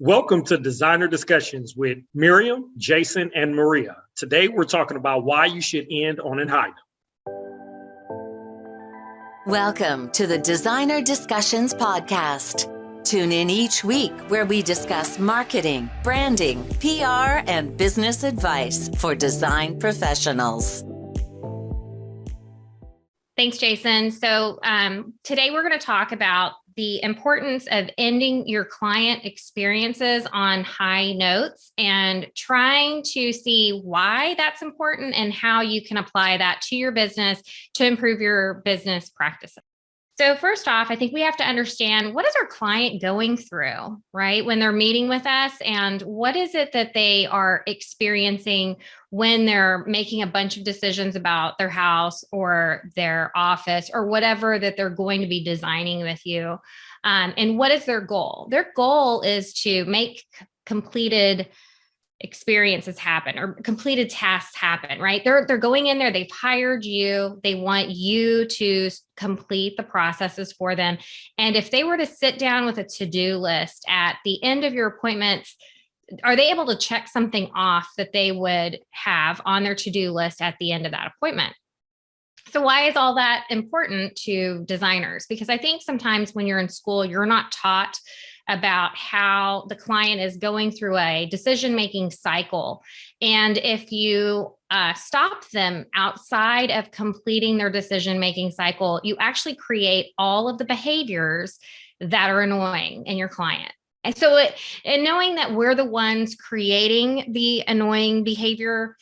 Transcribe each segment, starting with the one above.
Welcome to Designer Discussions with Miriam, Jason, and Maria. Today, we're talking about why you should end on a high note. Welcome to the Designer Discussions podcast. Tune in each week where we discuss marketing, branding, PR, and business advice for design professionals. Thanks, Jason. So today we're going to talk about the importance of ending your client experiences on high notes and trying to see why that's important and how you can apply that to your business to improve your business practices. So first off, I think we have to understand, what is our client going through, right? When they're meeting with us, and what is it that they are experiencing when they're making a bunch of decisions about their house or their office or whatever that they're going to be designing with you. And what is their goal? Their goal is to make completed experiences happen or completed tasks happen, right? They're going in there, they've hired you, they want you to complete the processes for them. And if they were to sit down with a to-do list at the end of your appointments, are they able to check something off that they would have on their to-do list at the end of that appointment? So why is all that important to designers? Because I think sometimes when you're in school, you're not taught about how the client is going through a decision-making cycle. And if you stop them outside of completing their decision-making cycle, you actually create all of the behaviors that are annoying in your client. And so and knowing that we're the ones creating the annoying behavior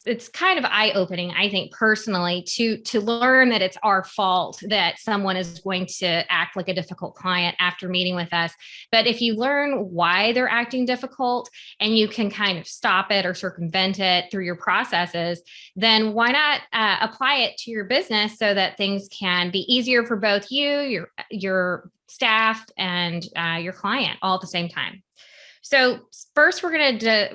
it's kind of eye-opening, I think, personally, to learn that it's our fault that someone is going to act like a difficult client after meeting with us. But if you learn why they're acting difficult and you can kind of stop it or circumvent it through your processes, then why not apply it to your business so that things can be easier for both you, your staff, and your client all at the same time. So first, we're just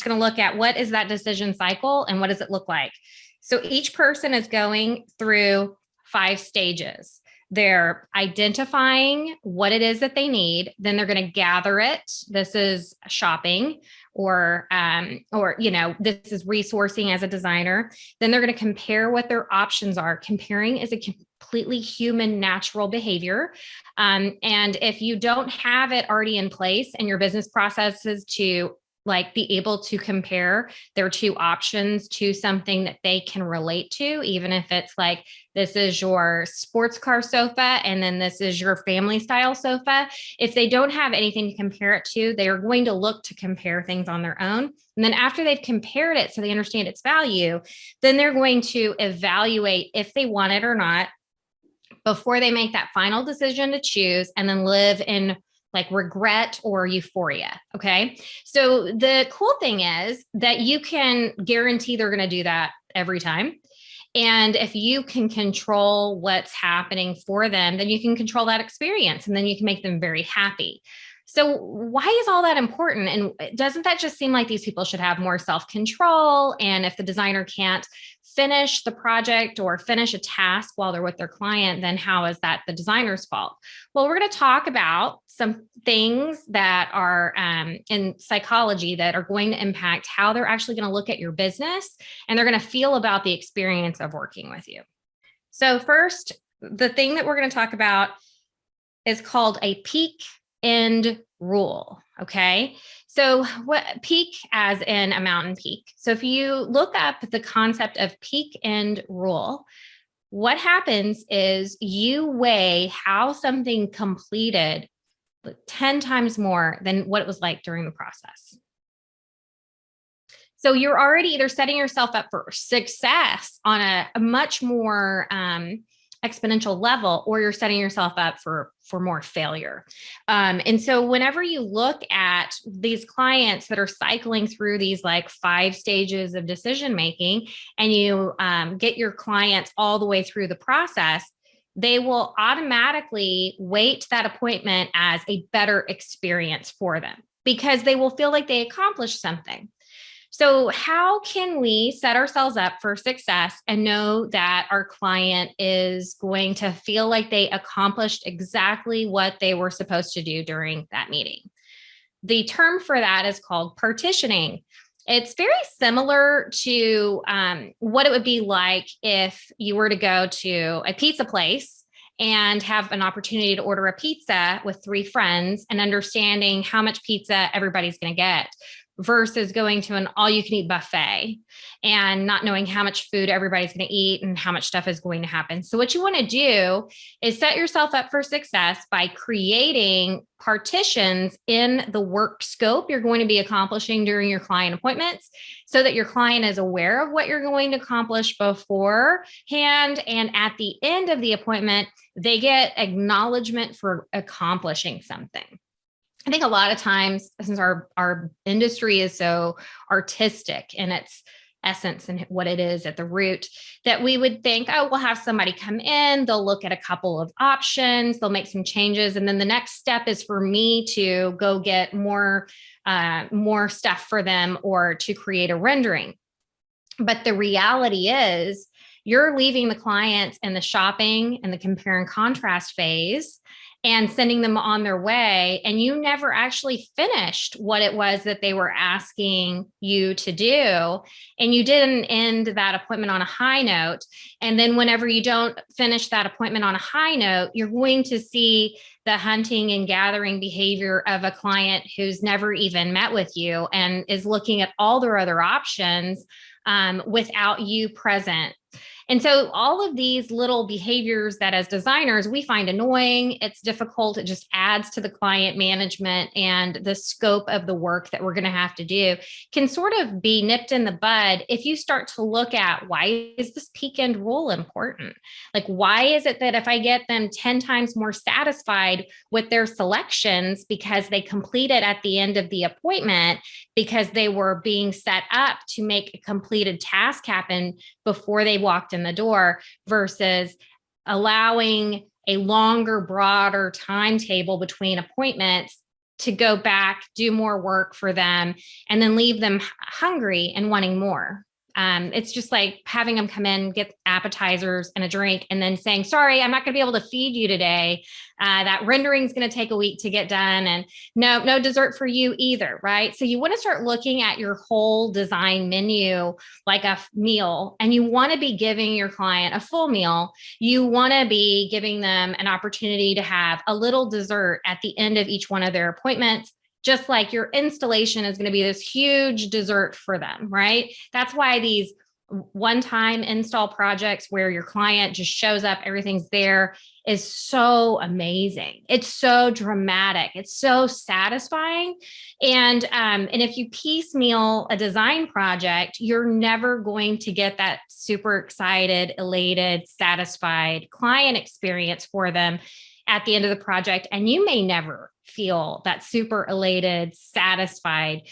gonna look at what is that decision cycle and what does it look like. So each person is going through 5 stages. They're identifying what it is that they need. Then they're going to gather it. This is shopping, or this is resourcing as a designer. Then they're going to compare what their options are. Comparing is a completely human, natural behavior. And if you don't have it already in place in your business processes to be able to compare their 2 options to something that they can relate to, even if it's like, this is your sports car sofa and then this is your family style sofa. If they don't have anything to compare it to, they are going to look to compare things on their own. And then after they've compared it so they understand its value, then they're going to evaluate if they want it or not before they make that final decision to choose and then live in regret or euphoria. Okay. So the cool thing is that you can guarantee they're going to do that every time. And if you can control what's happening for them, then you can control that experience and then you can make them very happy. So why is all that important? And doesn't that just seem like these people should have more self-control? And if the designer can't finish the project or finish a task while they're with their client, then how is that the designer's fault? Well, we're going to talk about some things that are in psychology that are going to impact how they're actually going to look at your business and they're going to feel about the experience of working with you. So first, the thing that we're going to talk about is called a peak end rule. Okay. So what peak as in a mountain peak. So if you look up the concept of peak end rule, what happens is you weigh how something completed 10 times more than what it was like during the process. So you're already either setting yourself up for success on a much more exponential level, or you're setting yourself up for more failure. And so whenever you look at these clients that are cycling through these 5 stages of decision making, and you get your clients all the way through the process, they will automatically weight that appointment as a better experience for them because they will feel like they accomplished something. So how can we set ourselves up for success and know that our client is going to feel like they accomplished exactly what they were supposed to do during that meeting? The term for that is called partitioning. It's very similar to what it would be like if you were to go to a pizza place and have an opportunity to order a pizza with 3 friends and understanding how much pizza everybody's going to get versus going to an all-you-can-eat buffet and not knowing how much food everybody's going to eat and how much stuff is going to happen. So what you want to do is set yourself up for success by creating partitions in the work scope you're going to be accomplishing during your client appointments so that your client is aware of what you're going to accomplish beforehand, and at the end of the appointment, they get acknowledgement for accomplishing something. I think a lot of times, since our industry is so artistic in its essence and what it is at the root, that we would think, oh, we'll have somebody come in, they'll look at a couple of options, they'll make some changes, and then the next step is for me to go get more stuff for them or to create a rendering. But the reality is, you're leaving the clients in the shopping and the compare and contrast phase and sending them on their way. And you never actually finished what it was that they were asking you to do. And you didn't end that appointment on a high note. And then whenever you don't finish that appointment on a high note, you're going to see the hunting and gathering behavior of a client who's never even met with you and is looking at all their other options without you present. And so all of these little behaviors that as designers, we find annoying, it's difficult, it just adds to the client management and the scope of the work that we're going to have to do, can sort of be nipped in the bud if you start to look at, why is this peak end rule important? Like, why is it that if I get them 10 times more satisfied with their selections because they completed at the end of the appointment, because they were being set up to make a completed task happen before they walked in the door, versus allowing a longer, broader timetable between appointments to go back, do more work for them, and then leave them hungry and wanting more. It's just like having them come in, get appetizers and a drink, and then saying, sorry, I'm not going to be able to feed you today. That rendering is going to take a week to get done. And no dessert for you either, right? So you want to start looking at your whole design menu like a meal, and you want to be giving your client a full meal. You want to be giving them an opportunity to have a little dessert at the end of each one of their appointments. Just like your installation is going to be this huge dessert for them, right? That's why these one-time install projects where your client just shows up, everything's there, is so amazing. It's so dramatic. It's so satisfying. And if you piecemeal a design project, you're never going to get that super excited, elated, satisfied client experience for them at the end of the project. And you may never feel that super elated, satisfied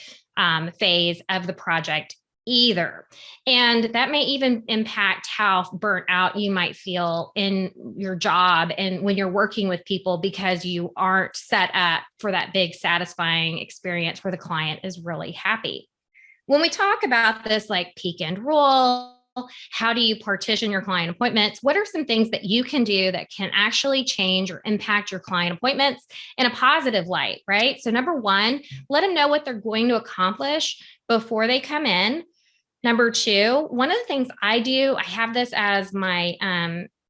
phase of the project either. And that may even impact how burnt out you might feel in your job and when you're working with people, because you aren't set up for that big, satisfying experience where the client is really happy. When we talk about this, like peak end rule, how do you partition your client appointments? What are some things that you can do that can actually change or impact your client appointments in a positive light, right? So number one, let them know what they're going to accomplish before they come in. Number two, one of the things I do, I have this as my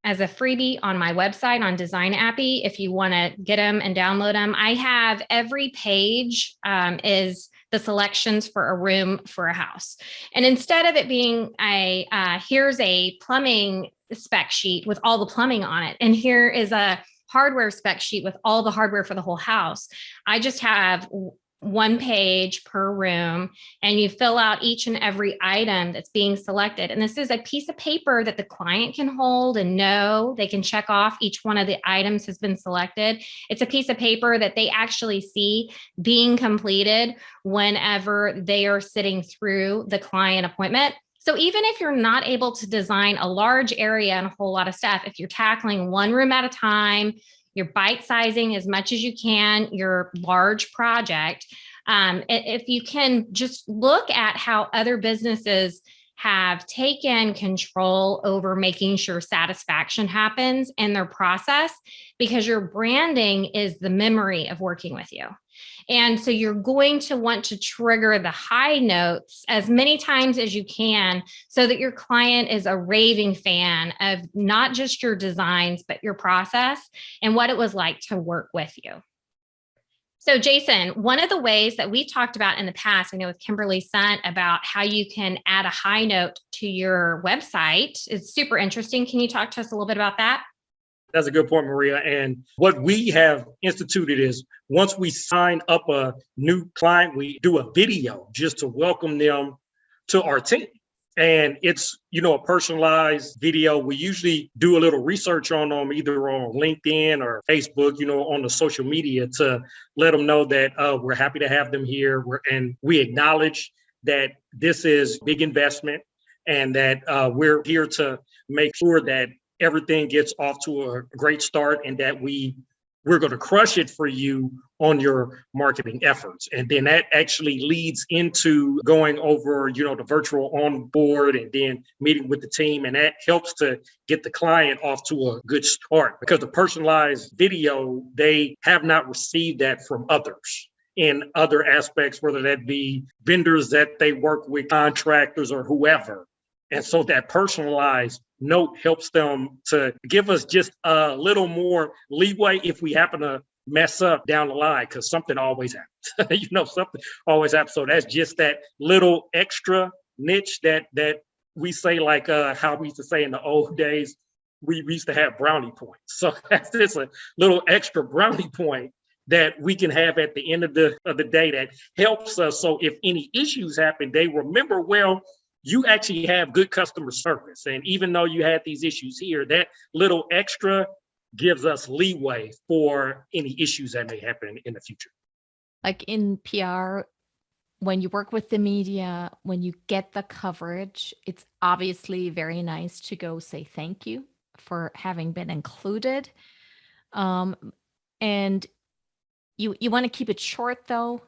as a freebie on my website on Design Appy. If you want to get them and download them, I have every page is the selections for a room for a house. And instead of it being here's a plumbing spec sheet with all the plumbing on it, and here is a hardware spec sheet with all the hardware for the whole house, I just have one page per room, and you fill out each and every item that's being selected. And this is a piece of paper that the client can hold and know they can check off each one of the items has been selected. It's a piece of paper that they actually see being completed whenever they are sitting through the client appointment. So even if you're not able to design a large area and a whole lot of stuff, if you're tackling one room at a time, you're bite sizing as much as you can your large project, If you can just look at how other businesses have taken control over making sure satisfaction happens in their process, because your branding is the memory of working with you. And so you're going to want to trigger the high notes as many times as you can so that your client is a raving fan of not just your designs, but your process and what it was like to work with you. So Jason, one of the ways that we talked about in the past, I know with Kimberly Sunt, about how you can add a high note to your website is super interesting. Can you talk to us a little bit about that? That's a good point, Maria. And what we have instituted is once we sign up a new client, we do a video just to welcome them to our team. And it's, a personalized video. We usually do a little research on them, either on LinkedIn or Facebook, on the social media, to let them know that we're happy to have them here. And we acknowledge that this is a big investment and that we're here to make sure that everything gets off to a great start and that we're going to crush it for you on your marketing efforts. And then that actually leads into going over, the virtual onboard and then meeting with the team. And that helps to get the client off to a good start, because the personalized video, they have not received that from others in other aspects, whether that be vendors that they work with, contractors or whoever. And so that personalized note helps them to give us just a little more leeway if we happen to mess up down the line, because something always happens. Something always happens. So that's just that little extra niche that we say, like how we used to say in the old days, we used to have brownie points. So that's just a little extra brownie point that we can have at the end of the day that helps us. So if any issues happen, they remember, well, you actually have good customer service. And even though you had these issues here, that little extra gives us leeway for any issues that may happen in the future. Like in PR, when you work with the media, when you get the coverage, it's obviously very nice to go say thank you for having been included. And you want to keep it short though,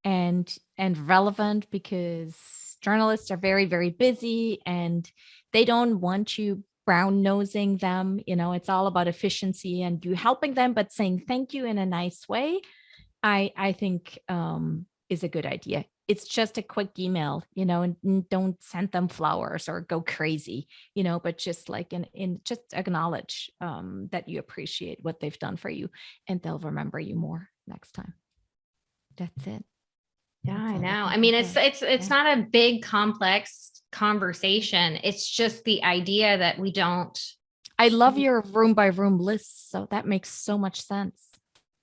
and relevant, because journalists are very, very busy and they don't want you brown nosing them. It's all about efficiency and you helping them, but saying thank you in a nice way, I think is a good idea. It's just a quick email, and don't send them flowers or go crazy, but just like just acknowledge that you appreciate what they've done for you, and they'll remember you more next time. That's it. Yeah, I know. I mean, it's not a big, complex conversation. It's just the idea that we don't. I love your room by room lists. So that makes so much sense.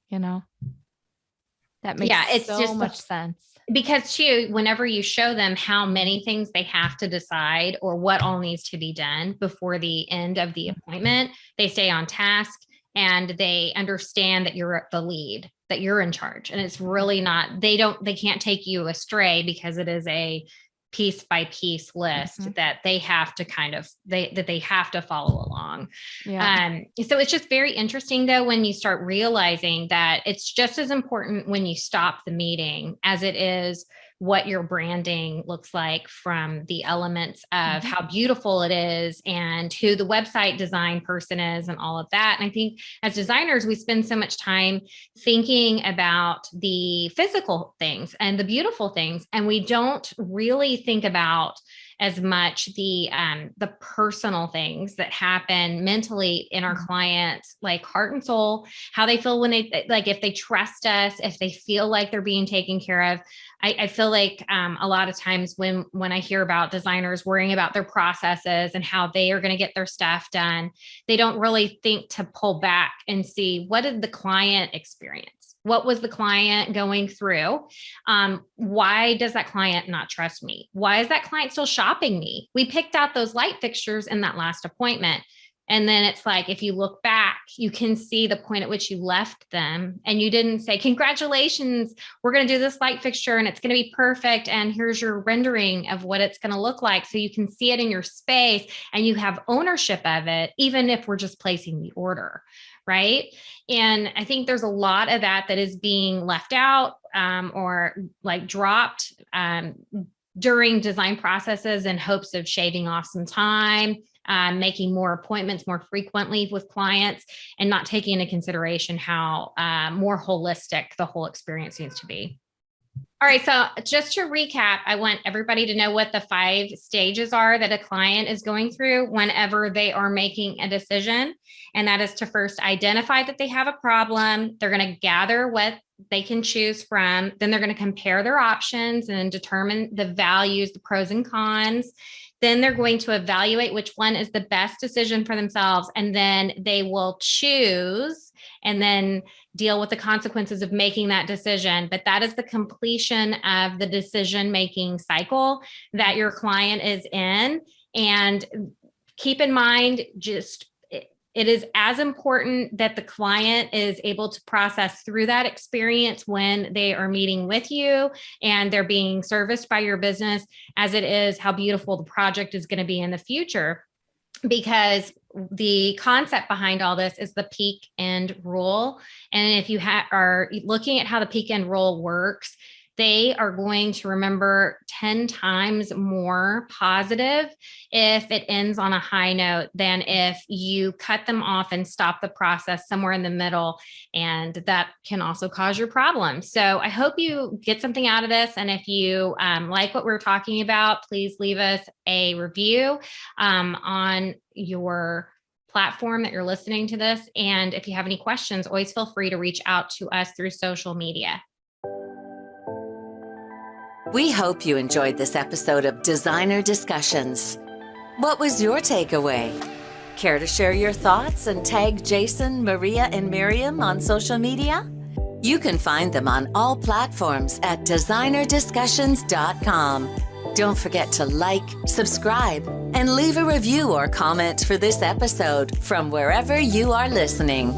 That makes it's so just much sense. Because too, whenever you show them how many things they have to decide or what all needs to be done before the end of the appointment, they stay on task and they understand that you're the lead, that you're in charge. And it's really not, they can't take you astray, because it is a piece by piece list that they have to they have to follow along. Yeah. So it's just very interesting though, when you start realizing that it's just as important when you stop the meeting as it is what your branding looks like, from the elements of how beautiful it is and who the website design person is and all of that. And I think as designers, we spend so much time thinking about the physical things and the beautiful things, and we don't really think about as much the personal things that happen mentally in our clients, like heart and soul, how they feel when they, like, if they trust us, if they feel like they're being taken care of. I feel like a lot of times when I hear about designers worrying about their processes and how they are going to get their stuff done, they don't really think to pull back and see, what did the client experience? What was the client going through? Why does that client not trust me? Why is that client still shopping me? We picked out those light fixtures in that last appointment. And then it's like, if you look back, you can see the point at which you left them and you didn't say, congratulations, we're going to do this light fixture and it's going to be perfect. And here's your rendering of what it's going to look like. So you can see it in your space and you have ownership of it, even if we're just placing the order. right? And I think there's a lot of that is being left out or like dropped during design processes in hopes of shaving off some time, making more appointments more frequently with clients, and not taking into consideration how more holistic the whole experience needs to be. All right, so just to recap, I want everybody to know what the 5 stages are that a client is going through whenever they are making a decision. And that is to first identify that they have a problem. They're going to gather what they can choose from. Then they're going to compare their options and determine the values, the pros and cons. Then they're going to evaluate which one is the best decision for themselves. And then they will choose and then deal with the consequences of making that decision. But that is the completion of the decision-making cycle that your client is in. And keep in mind, it is as important that the client is able to process through that experience when they are meeting with you and they're being serviced by your business as it is how beautiful the project is going to be in the future. Because the concept behind all this is the peak end rule. And if you are looking at how the peak end rule works, they are going to remember 10 times more positive if it ends on a high note than if you cut them off and stop the process somewhere in the middle. And that can also cause your problems. So I hope you get something out of this. And if you like what we're talking about, please leave us a review on your platform that you're listening to this. And if you have any questions, always feel free to reach out to us through social media. We hope you enjoyed this episode of Designer Discussions. What was your takeaway? Care to share your thoughts and tag Jason, Maria, and Miriam on social media? You can find them on all platforms at designerdiscussions.com. Don't forget to like, subscribe, and leave a review or comment for this episode from wherever you are listening.